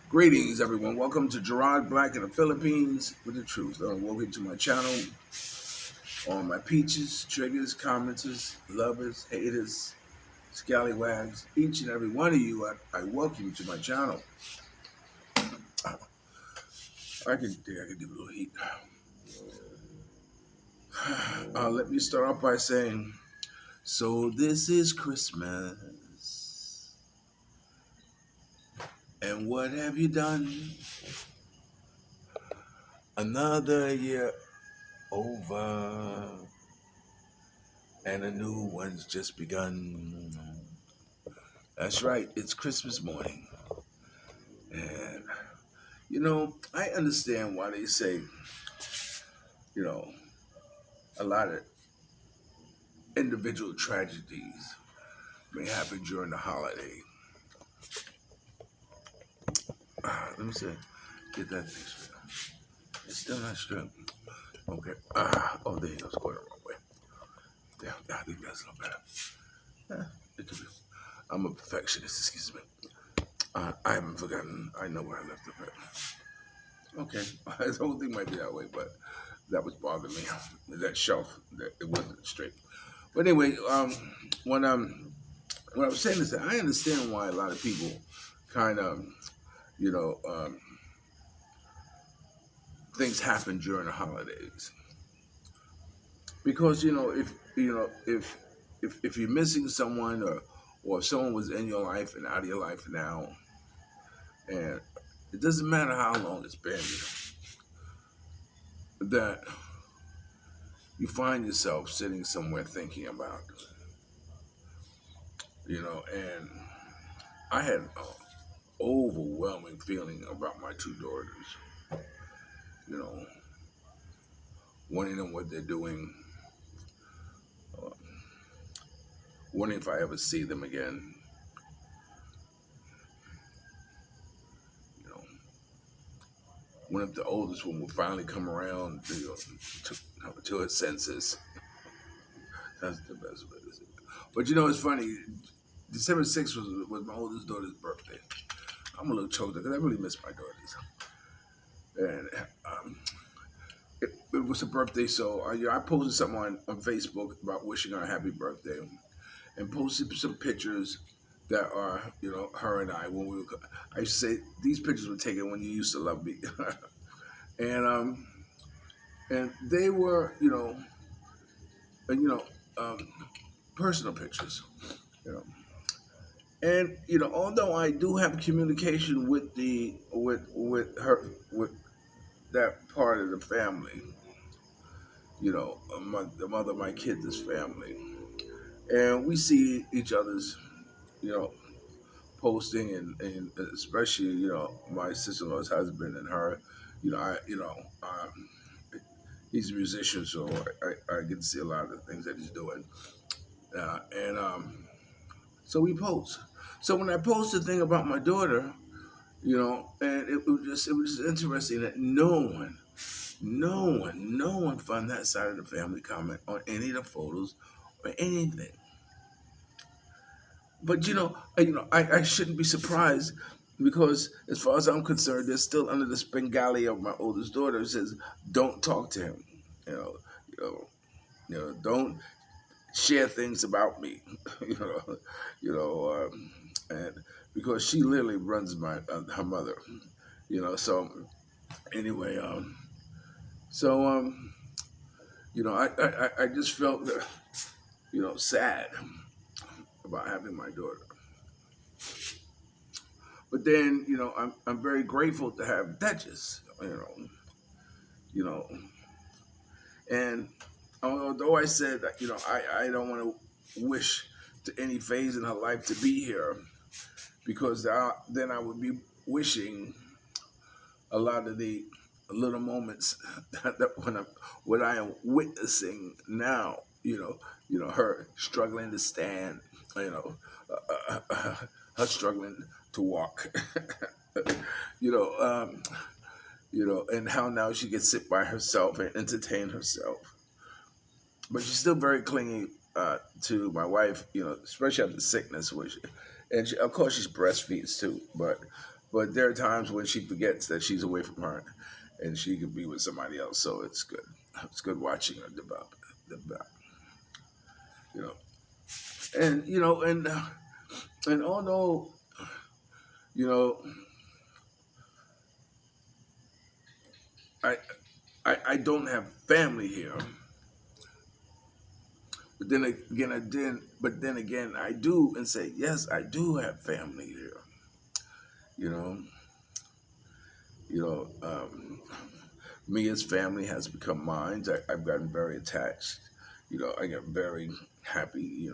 Greetings, everyone. Welcome to Gerard Black in the Philippines with the truth. Welcome to my channel. All my peaches, triggers, commenters, lovers, haters, scallywags, each and every one of you, I welcome you to my channel. I could give it a little heat. Let me start off by saying, so this is Christmas, and what have you done? Another year over, and a new one's just begun. That's right, it's Christmas morning. And, I understand why they say, you know, a lot of individual tragedies may happen during the holiday. Let me see, get that thing straight. It's still not straight. Okay. Oh, there you go. It's going the wrong way. Yeah, I think that's a little better. It could be. I'm a perfectionist, excuse me. I haven't forgotten. I know where I left it. Okay. The whole thing might be that way, but that was bothering me. That shelf, that it wasn't straight. But anyway, what I was saying is that I understand why a lot of people kind of, you know, um, things happen during the holidays because if you're missing someone or if someone was in your life and out of your life now, and it doesn't matter how long it's been, that you find yourself sitting somewhere thinking about, and I had an overwhelming feeling about my two daughters, you know, wanting them what they're doing, uh, wondering if I ever see them again, you know, when if the oldest one will finally come around to her senses. That's the best way to say it. But it's funny. December 6th was my oldest daughter's birthday. I'm a little choked up because I really miss my daughters. And it was a birthday, so I posted something on Facebook about wishing her a happy birthday, and posted some pictures that are, her and I when we were. I used to say these pictures were taken when you used to love me, and they were, and, personal pictures, you know. And although I do have communication with with her with that part of the family, the mother of my kids' family, and we see each other's, you know, posting and especially my sister-in-law's husband and her, he's a musician, so I get to see a lot of the things that he's doing, and so we post. So when I post the thing about my daughter, and it was just interesting that no one from that side of the family comment on any of the photos or anything. But I shouldn't be surprised because as far as I'm concerned, they're still under the Bengali of my oldest daughter who says, "Don't talk to him," you know, you know, don't share things about me, you know, and because she literally runs her mother, So anyway, so I just felt sad about having my daughter. But then, I'm very grateful to have Duchess, you know, and although I said that, I don't want to wish to any phase in her life to be here because then I would be wishing a lot of the little moments that what I am witnessing now, her struggling to stand, you know, her struggling to walk, you know, um, and how now she can sit by herself and entertain herself. But she's still very clingy to my wife, especially after sickness, which, and of course she's breastfeeds too. but there are times when she forgets that she's away from her, and she could be with somebody else. So it's good. It's good watching her develop, you know. And and although you know, I I don't have family here, but then again I didn't. But then again I do, and say yes, I do have family here. You know, you know. Mia's family has become mine. I've gotten very attached. I get very happy,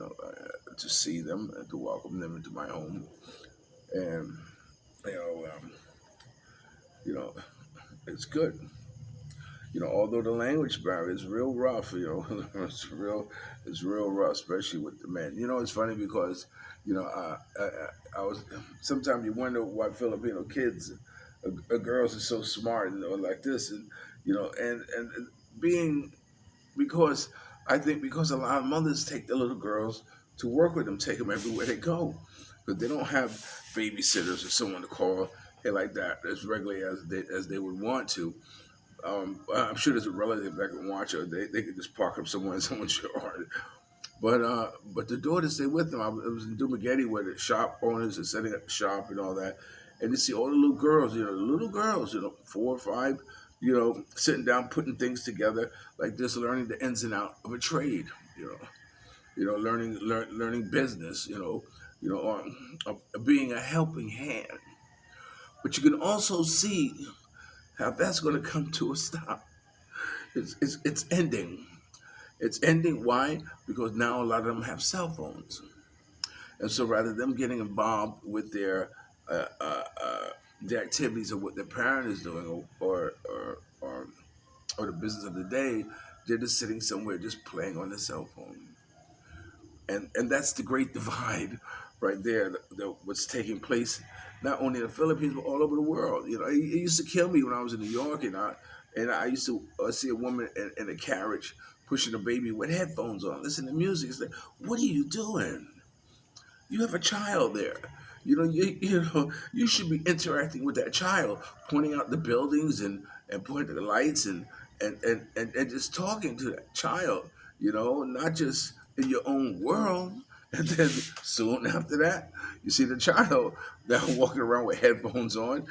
to see them and to welcome them into my home. And you know, um, you know, it's good. Although the language barrier is real rough, it's real rough, especially with the men. It's funny because, I was sometimes you wonder why Filipino kids, girls are so smart and or like this, and and being because I think because a lot of mothers take their little girls to work with them, take them everywhere they go, because they don't have babysitters or someone to call, hey, like that as regularly as they would want to. I'm sure there's a relative that can watch her. They could just park up somewhere in someone's yard. But the daughters stay with them. I was in Dumagetti where the shop owners are setting up the shop and all that, and you see all the little girls. The little girls, 4 or 5, sitting down putting things together like this, learning the ins and out of a trade. You know, learning business. Being a helping hand. But you can also see how that's going to come to a stop. It's ending. It's ending. Why? Because now a lot of them have cell phones, and so rather them getting involved with uh, uh, uh, their activities of what their parent is doing, or the business of the day, they're just sitting somewhere just playing on their cell phone, and that's the great divide, right there. What's taking place not only in the Philippines but all over the world. It used to kill me when I was in New York, and I used to see a woman in a carriage pushing a baby with headphones on, listening to music. It's like, what are you doing? You have a child there. You should be interacting with that child, pointing out the buildings and pointing the lights and just talking to that child. Not just in your own world. And then soon after that, you see the child that walking around with headphones on,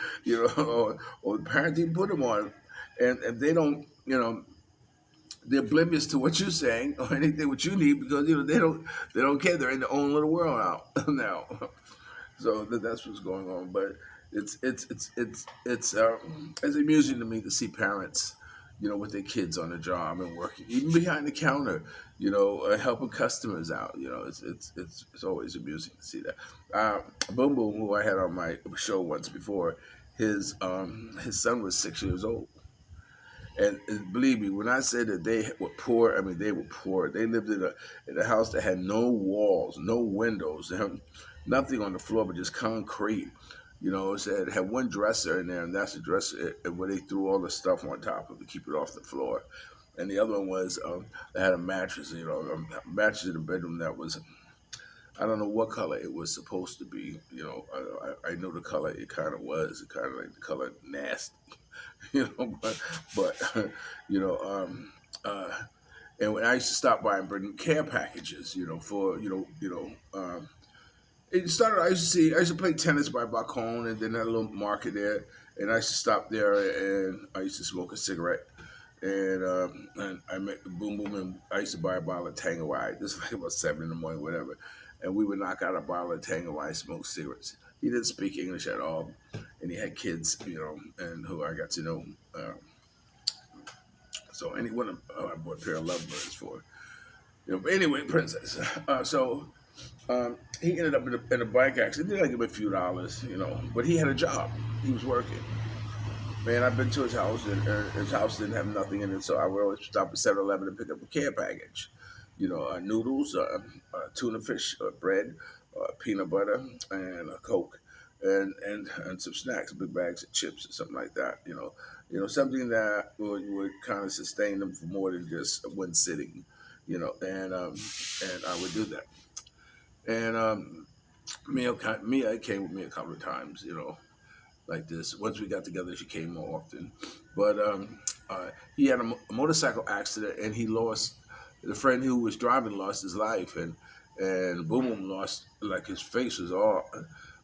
or the parent didn't put them on, and they don't, they're oblivious to what you're saying or anything what you need because they don't care. They're in their own little world out now. So that's what's going on. But it's amusing to me to see parents, with their kids on the job and working, even behind the counter, helping customers out. It's always amusing to see that. Boom Boom, who I had on my show once before, his son was 6 years old. And believe me, when I say that they were poor, I mean they were poor. They lived in a house that had no walls, no windows, they had nothing on the floor but just concrete. It said it had one dresser in there, and that's the dresser where they threw all the stuff on top of to keep it off the floor. And the other one was they had a mattress, a mattress in the bedroom that was I don't know what color it was supposed to be. I know the color it kind of was. It kind of like the color nasty. But uh, and when I used to stop by and bring care packages, for it started. I used to play tennis by Balcone, and then that little market there, and I used to stop there, and I used to smoke a cigarette. And I met Boom Boom, and I used to buy a bottle of Tangerine. This was like about 7 in the morning, whatever. And we would knock out a bottle of Tangerine, smoke cigarettes. He didn't speak English at all, and he had kids, and who I got to know. So anyone I bought a pair of lovebirds for. But anyway, Princess. He ended up in a bike accident. Did I give him a few dollars, but he had a job. He was working. Man, I've been to his house, and his house didn't have nothing in it, so I would always stop at 7-Eleven and pick up a care package. Noodles, tuna fish, bread, peanut butter, and a Coke, and some snacks, big bags of chips or something like that. Something that would kind of sustain them for more than just one sitting. And I would do that. And Mia came with me a couple of times. like this. Once we got together, she came more often. But he had a motorcycle accident, and he lost the friend who was driving lost his life, and Boom Boom lost like his face was all,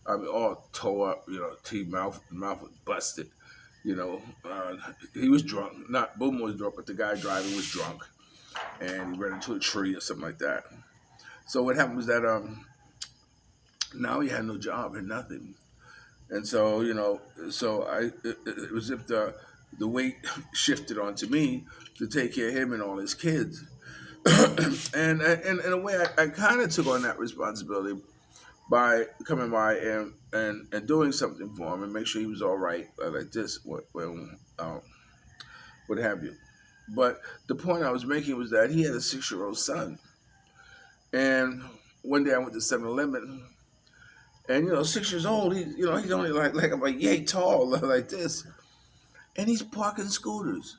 I mean, all tore up. Teeth, mouth was busted. He was drunk. Not Boom Boom was drunk, but the guy driving was drunk, and he ran into a tree or something like that. So what happened was that now he had no job and nothing. And so it was if the weight shifted onto me to take care of him and all his kids. And in a way, I kind of took on that responsibility by coming by and doing something for him and make sure he was all right, like this, what have you. But the point I was making was that he had a 6-year-old son, and one day I went to 7-Eleven, and 6 years old, he's only like about yay tall, like this, and he's parking scooters.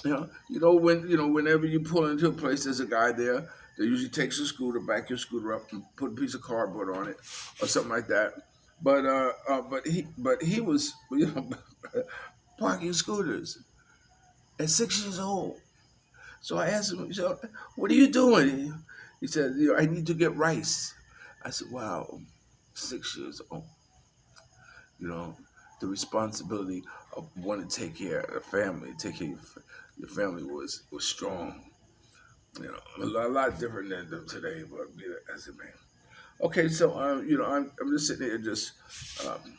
Whenever you pull into a place, there's a guy there that usually takes a scooter, back your scooter up, and put a piece of cardboard on it, or something like that. But he was parking scooters at 6 years old. So I asked him, so, "What are you doing?" He said, "I need to get rice." I said, "Wow, 6 years old. You know, the responsibility of wanting to take care of the family, take care of your family was strong. A lot different than today, but as a man." Okay, so I'm just sitting there just um,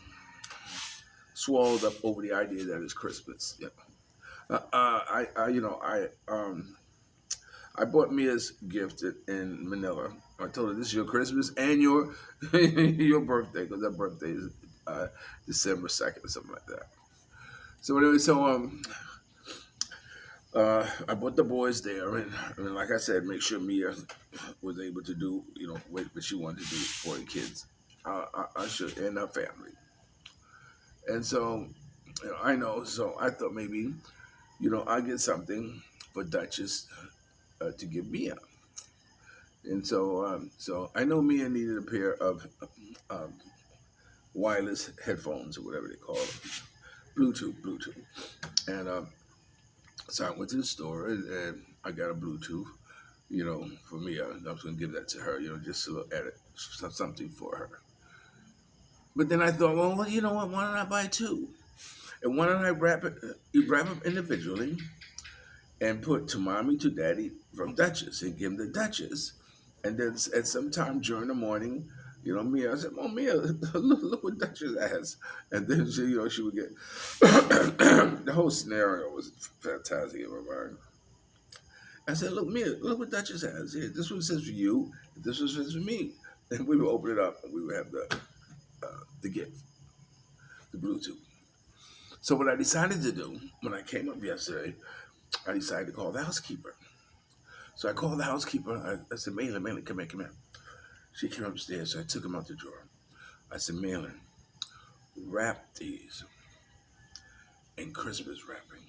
swallowed up over the idea that it's Christmas. Yeah. I bought Mia's gift in Manila. I told her this is your Christmas and your your birthday, because her birthday is December 2nd or something like that. So anyway, I brought the boys there, and like I said, make sure Mia was able to do what she wanted to do for the kids. I should, and her family. And so I know. So I thought maybe I get something for Duchess to give Mia. And so I know Mia needed a pair of um, wireless headphones or whatever they call them, Bluetooth. And so I went to the store, and I got a Bluetooth, for Mia. I was going to give that to her, just a little edit, something for her. But then I thought, well, you know what? Why don't I buy two? And why don't I wrap them individually and put to mommy, to daddy from Duchess, and give them the Duchess. And then at some time during the morning, Mia, I said, "Oh, Mia, look what Duchess has." And then she would get the whole scenario was fantastic in my mind. I said, "Look, Mia, look what Duchess has here. This one says for you, this one says for me." And we would open it up, and we would have the gift, the Bluetooth. So what I decided to do when I came up yesterday, I decided to call the housekeeper. So I called the housekeeper. I said, Malin, come here, come here. She came upstairs, so I took him out the drawer. I said, Malin, wrap these in Christmas wrapping.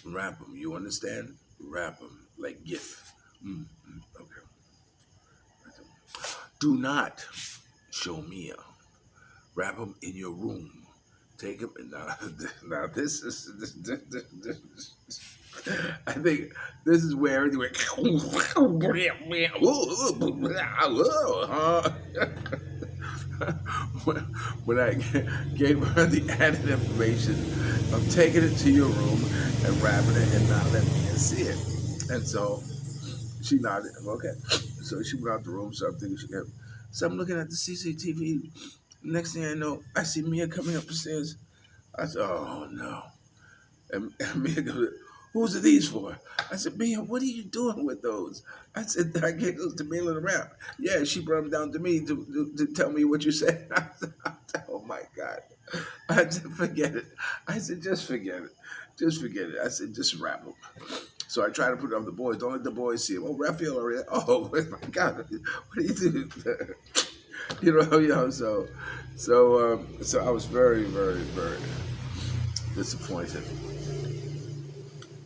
Wrap them. You understand? Wrap them like gift. Okay. Do not show Mia. Wrap them in your room. Take them. Now this is I think this is where they went. When I gave her the added information of taking it to your room and wrapping it and not letting me see it. And so she nodded. Okay. So she went out the room. So I'm thinking so I'm looking at the CCTV. Next thing I know, I see Mia coming up the stairs. I said, "Oh no." And Mia goes, "Who's are these for?" I said, "Mia, what are you doing with those?" I said, "I gave those to Mia around." Yeah, she brought them down to me to tell me what you said. I said, "Oh my God." I said, "Forget it." I said, "Just forget it. Just forget it." I said, "Just wrap them." So I try to put it on the boys. Don't let the boys see them. Oh, Raphael already. Oh, my God. What do you do? So I was very, very, very disappointed.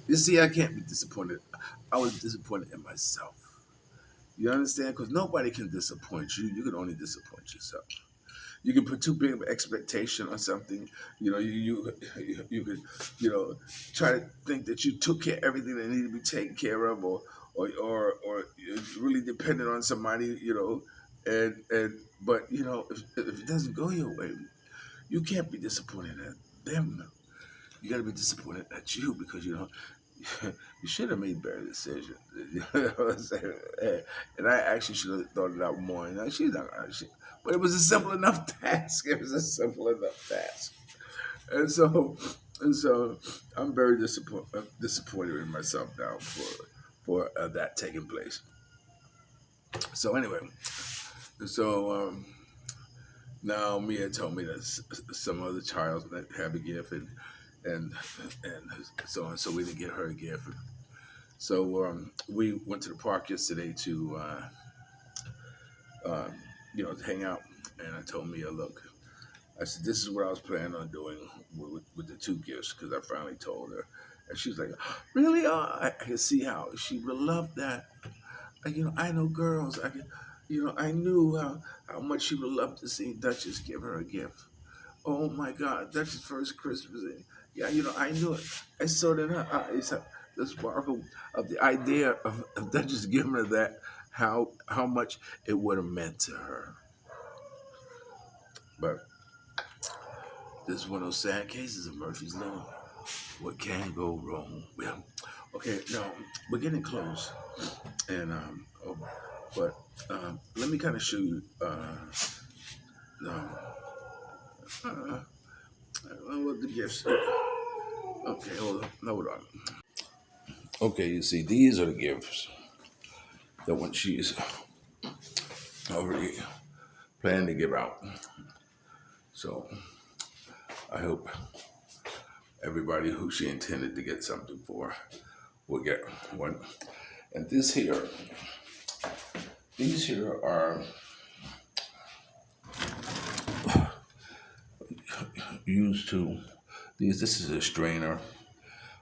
You see, I can't be disappointed. I was disappointed in myself. You understand? Because nobody can disappoint you. You can only disappoint yourself. you can put too big of an expectation on something. You could, try to think that you took care of everything that needed to be taken care of, or you're really dependent on somebody, and but if it doesn't go your way, you can't be disappointed at them. You got to be disappointed at you because you should have made better decisions. You know what I'm saying? And I actually should have thought it out more. She's not, but it was a simple enough task. It was a simple enough task, and so I'm very disappointed in myself now for that taking place. So anyway, so now Mia told me that some other child that have a gift, and so on. So we didn't get her a gift. So we went to the park yesterday to to hang out, and I told Mia, look, I said this is what I was planning on doing with the two gifts because I finally told her, and she was like, really? I can see how she would love that. I know girls. I knew how much she would love to see Duchess give her a gift. Oh my God, Duchess' first Christmas. Yeah, I knew it. I saw it in her eyes, the sparkle of the idea of Duchess giving her that, how much it would have meant to her. But this is one of those sad cases of Murphy's Law. What can go wrong? Well, okay, now we're getting close, and but let me kind of show you uh, what the gifts. Okay, hold on. Okay, you see, these are the gifts that when she's already planning to give out. So I hope everybody who she intended to get something for will get one. And these here are used to these. This is a strainer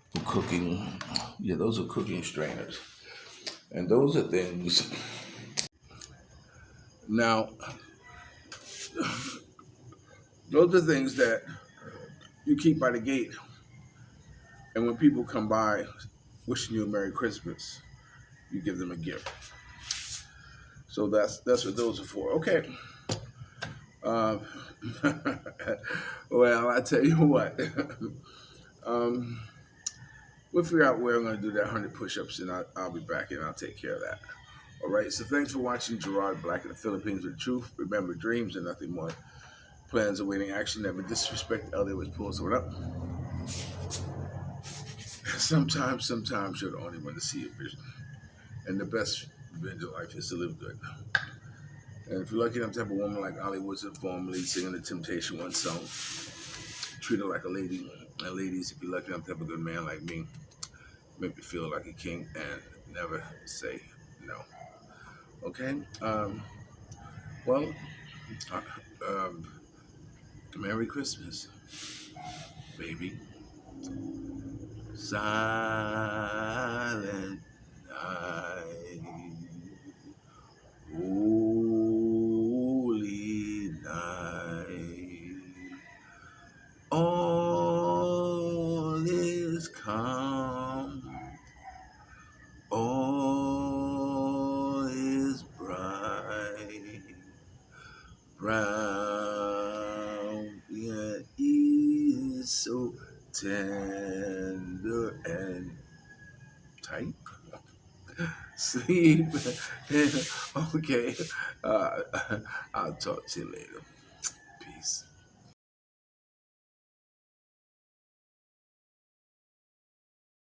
for cooking. Yeah, those are cooking strainers, and those are things. Now, those are things that you keep by the gate, and when people come by wishing you a Merry Christmas, you give them a gift. So that's what those are for. Okay. Uh, well, I tell you what. um, we'll figure out where I'm going to do that 100 push-ups, and I'll be back, and I'll take care of that. All right. So thanks for watching Gerard Black in the Philippines with the truth. Remember, dreams and nothing more. Plans awaiting action. Never disrespect the other. Was pull someone up. Sometimes you're the only one to see a vision, and the best revenge of life is to live good. And if you're lucky enough to have a woman like Ollie Woodson formerly singing the Temptation One song, treat her like a lady. And ladies, if you're lucky enough to have a good man like me, make me feel like a king and never say no. Okay? Well, uh, um, Merry Christmas, baby. Silent night, holy night, all is calm, all is bright, brown, yet is so tender and tight. Sleep. Okay. Uh, I'll talk to you later. Peace.